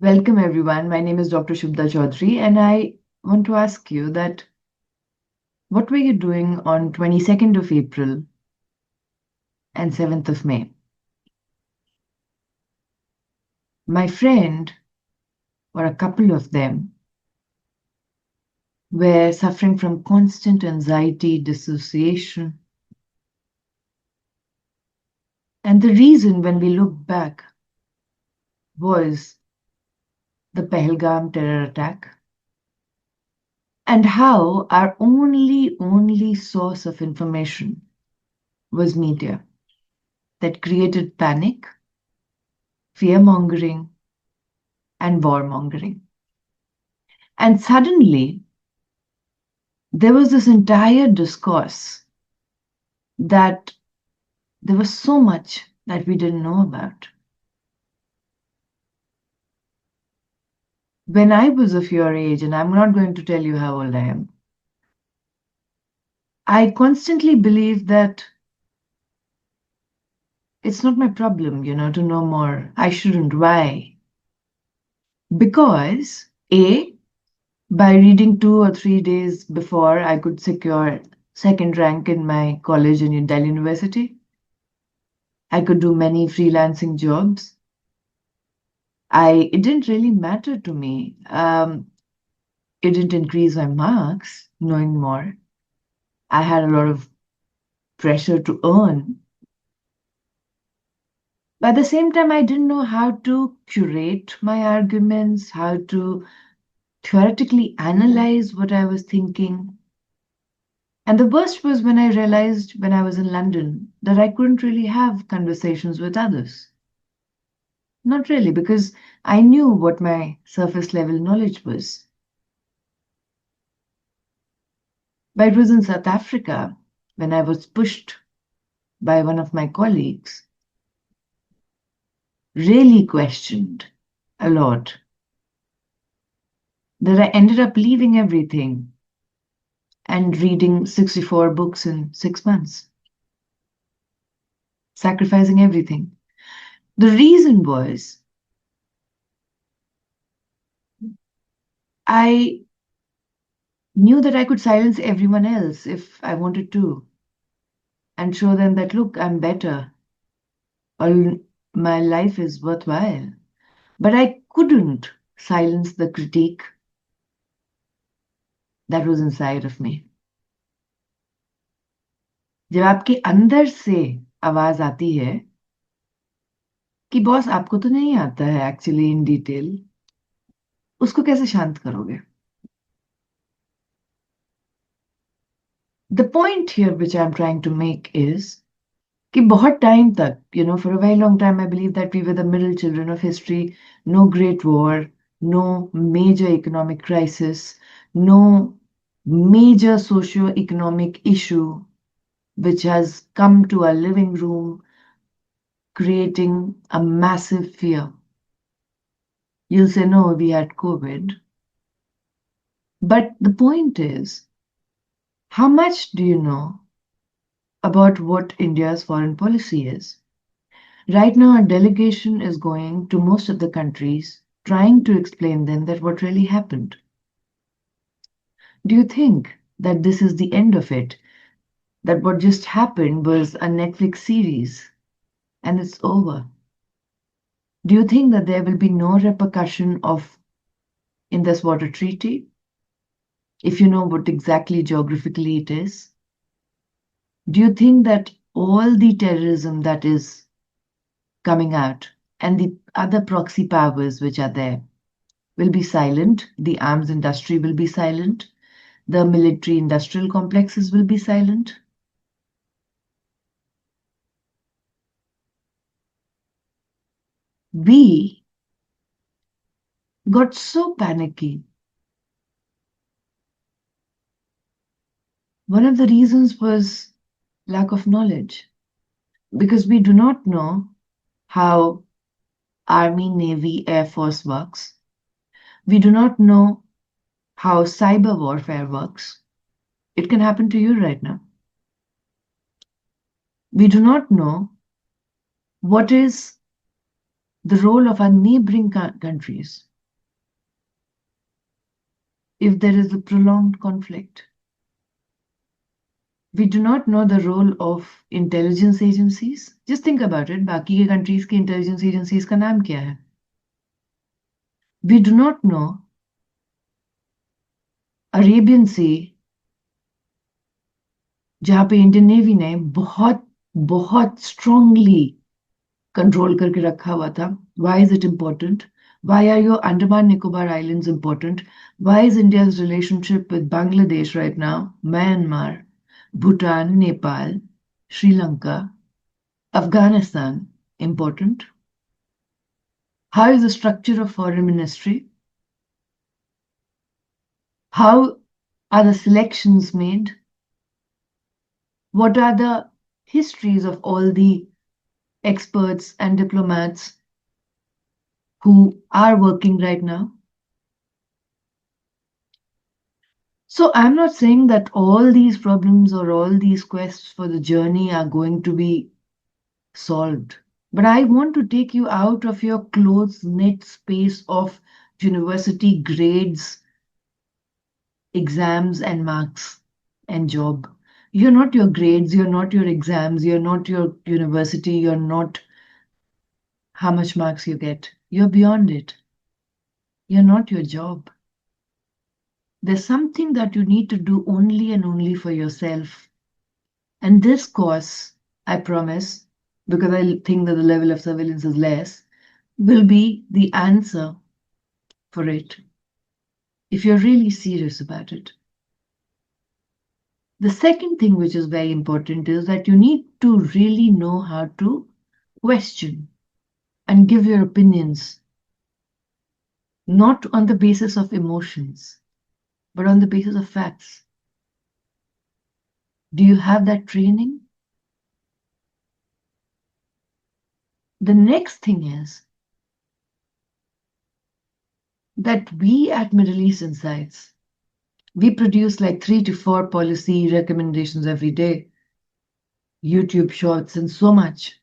Welcome everyone. My name is Dr. Shubda Chaudhary, and I want to ask you that what were you doing on 22nd of April and 7th of May? My friend, or a couple of them, were suffering from constant anxiety, dissociation. And the reason, when we look back, was the Pahalgam terror attack, and how our only source of information was media that created panic, fear-mongering, and warmongering. And suddenly, there was this entire discourse that there was so much that we didn't know about. When I was of your age, and I'm not going to tell you how old I am, I constantly believed that it's not my problem, to know more. I shouldn't. Why? Because, A, by reading 2 or 3 days before, I could secure second rank in my college in Delhi University. I could do many freelancing jobs. It didn't really matter to me. It didn't increase my marks, knowing more. I had a lot of pressure to earn. But at the same time, I didn't know how to curate my arguments, how to theoretically analyze what I was thinking. And the worst was when I realized when I was in London that I couldn't really have conversations with others. Not really, because I knew what my surface level knowledge was. But it was in South Africa when I was pushed by one of my colleagues, really questioned a lot, that I ended up leaving everything and reading 64 books in 6 months, sacrificing everything. The reason was I knew that I could silence everyone else if I wanted to and show them that, look, I'm better, or my life is worthwhile. But I couldn't silence the critique that was inside of me. जब आपके अंदर से आवाज आती है कि boss आपको तो नहीं आता है एक्चुअली इन डिटेल, उसको कैसे शांत करोगे? The point here which I'm trying to make is कि बहुत टाइम तक, for a very long time, I believe that we were the middle children of history. No great war, no major economic crisis, no major socio-economic issue which has come to our living room, creating a massive fear. You'll say, no, we had COVID. But the point is, how much do you know about what India's foreign policy is? Right now, a delegation is going to most of the countries, trying to explain them that what really happened. Do you think that this is the end of it? That what just happened was a Netflix series and it's over? Do you think that there will be no repercussion of Indus Water Treaty, if you know what exactly geographically it is? Do you think that all the terrorism that is coming out and the other proxy powers which are there will be silent? The arms industry will be silent? The military industrial complexes will be silent? We got so panicky. One of the reasons was lack of knowledge, because we do not know how Army, Navy, Air Force works. We do not know how cyber warfare works. It can happen to you right now. We do not know what is the role of our neighboring countries if there is a prolonged conflict. We do not know the role of intelligence agencies. Just think about it. बाकी के countries की intelligence agencies का नाम क्या है? We do not know Arabian Sea, जहाँ पे Indian navy ने बहुत बहुत स्ट्रांगली कंट्रोल करके रखा हुआ था. Why is it important? Why are your Andaman Nicobar Islands important? Why is India's relationship with Bangladesh right now, Myanmar, Bhutan, Nepal, Sri Lanka, Afghanistan important? How is the structure of foreign ministry? How are the selections made? What are the histories of all the experts and diplomats who are working right now? So I'm not saying that all these problems or all these quests for the journey are going to be solved. But I want to take you out of your close-knit space of university grades, exams, and marks and job. You're not your grades, you're not your exams, you're not your university, you're not how much marks you get. You're beyond it. You're not your job. There's something that you need to do only and only for yourself. And this course, I promise, because I think that the level of surveillance is less, will be the answer for it if you're really serious about it. The second thing which is very important is that you need to really know how to question and give your opinions, not on the basis of emotions, but on the basis of facts. Do you have that training? The next thing is that we at Middle East Insights, we produce like 3 to 4 policy recommendations every day, YouTube shorts, and so much,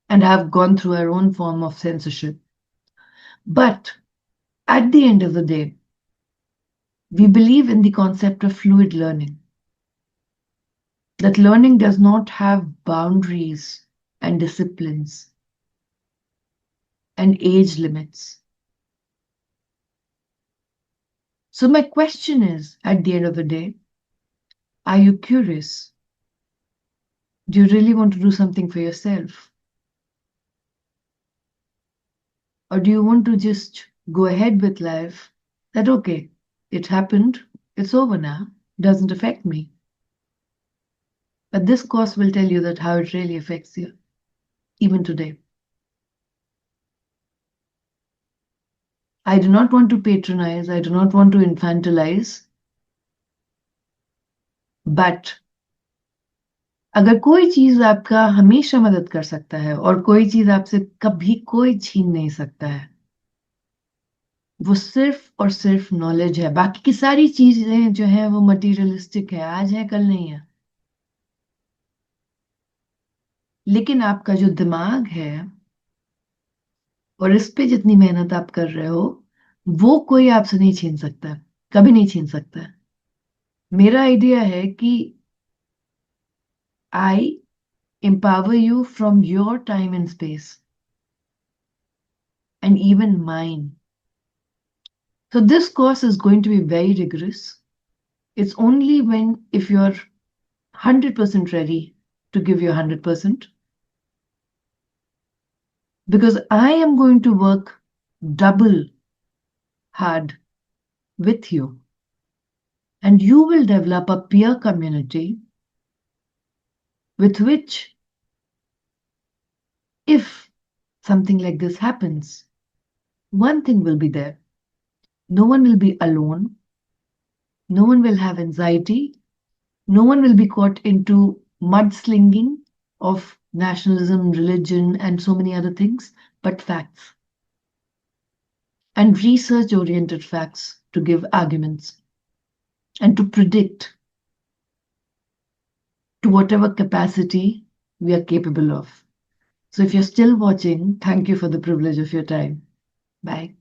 and have gone through our own form of censorship. But at the end of the day, we believe in the concept of fluid learning, that learning does not have boundaries and disciplines and age limits. So my question is, at the end of the day, are you curious? Do you really want to do something for yourself? Or do you want to just go ahead with life that, okay, it happened, it's over now, doesn't affect me. But this course will tell you that how it really affects you, even today. I do not want to patronize, I do not want to infantilize, but अगर कोई चीज आपका हमेशा मदद कर सकता है और कोई चीज आपसे कभी कोई छीन नहीं सकता है, वो सिर्फ और सिर्फ नॉलेज है. बाकी की सारी चीजें जो है वो मटीरियलिस्टिक है, आज है कल नहीं है. लेकिन आपका जो दिमाग है और इस पे जितनी मेहनत आप कर रहे हो, वो कोई आपसे नहीं छीन सकता, कभी नहीं छीन सकता. मेरा आइडिया है कि I empower you from your time and space, and even mine. So this course is going to be very rigorous. It's only if you're 100% ready to give your 100%. Because I am going to work double hard with you. And you will develop a peer community with which, if something like this happens, one thing will be there. No one will be alone. No one will have anxiety. No one will be caught into mudslinging of nationalism, religion, and so many other things, but facts. And research-oriented facts to give arguments and to predict to whatever capacity we are capable of. So if you're still watching, thank you for the privilege of your time. Bye.